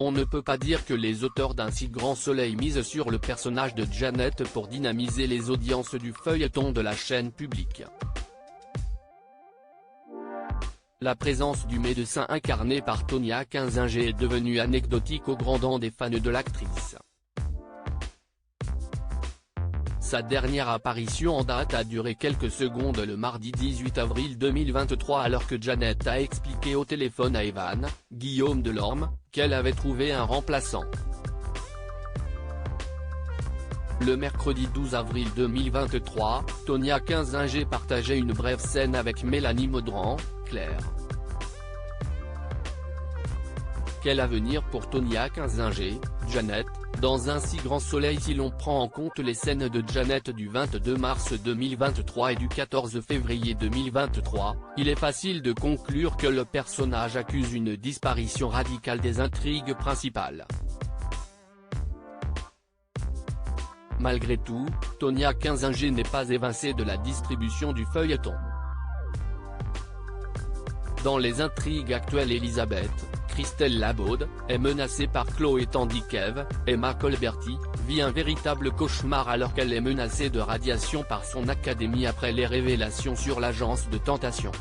On ne peut pas dire que les auteurs d'Un si grand soleil misent sur le personnage de Janet pour dynamiser les audiences du feuilleton de la chaîne publique. La présence du médecin incarné par Tonya Kinzinger est devenue anecdotique au grand dam des fans de l'actrice. Sa dernière apparition en date a duré quelques secondes le mardi 18 avril 2023 alors que Janet a expliqué au téléphone à Evan, Guillaume Delorme, qu'elle avait trouvé un remplaçant. Le mercredi 12 avril 2023, Tonya Kinzinger partageait une brève scène avec Mélanie Maudran, Claire. Quel avenir pour Tonya Kinzinger, Janet, dans Un si grand soleil? Si l'on prend en compte les scènes de Janet du 22 mars 2023 et du 14 février 2023, il est facile de conclure que le personnage accuse une disparition radicale des intrigues principales. Malgré tout, Tonya Kinzinger n'est pas évincée de la distribution du feuilleton. Dans les intrigues actuelles, Elisabeth, Christelle Labaude, est menacée par Chloé tandis qu'Eve, Emma Colberti, vit un véritable cauchemar alors qu'elle est menacée de radiation par son académie après les révélations sur l'agence de tentation.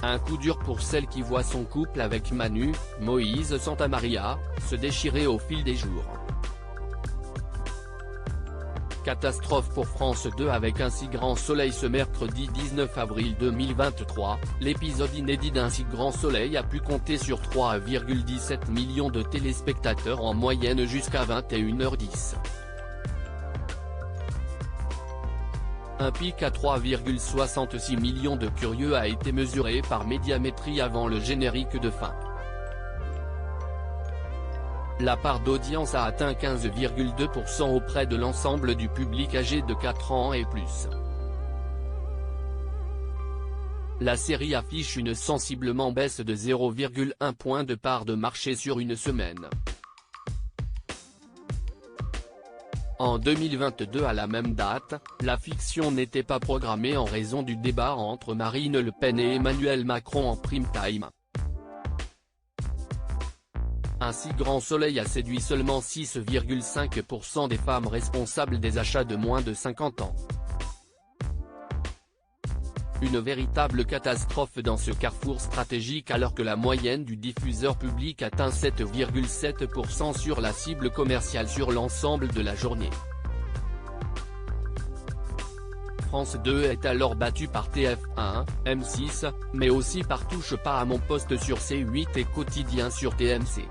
Un coup dur pour celle qui voit son couple avec Manu, Moïse Santamaria, se déchirer au fil des jours. Catastrophe pour France 2 avec Un si grand soleil. Ce mercredi 19 avril 2023, l'épisode inédit d'Un si grand soleil a pu compter sur 3,17 millions de téléspectateurs en moyenne jusqu'à 21h10. Un pic à 3,66 millions de curieux a été mesuré par Médiamétrie avant le générique de fin. La part d'audience a atteint 15,2% auprès de l'ensemble du public âgé de 4 ans et plus. La série affiche une sensiblement baisse de 0,1 point de part de marché sur une semaine. En 2022 à la même date, la fiction n'était pas programmée en raison du débat entre Marine Le Pen et Emmanuel Macron en prime time. Un si grand soleil a séduit seulement 6,5% des femmes responsables des achats de moins de 50 ans. Une véritable catastrophe dans ce carrefour stratégique alors que la moyenne du diffuseur public atteint 7,7% sur la cible commerciale sur l'ensemble de la journée. France 2 est alors battue par TF1, M6, mais aussi par Touche pas à mon poste sur C8 et Quotidien sur TMC.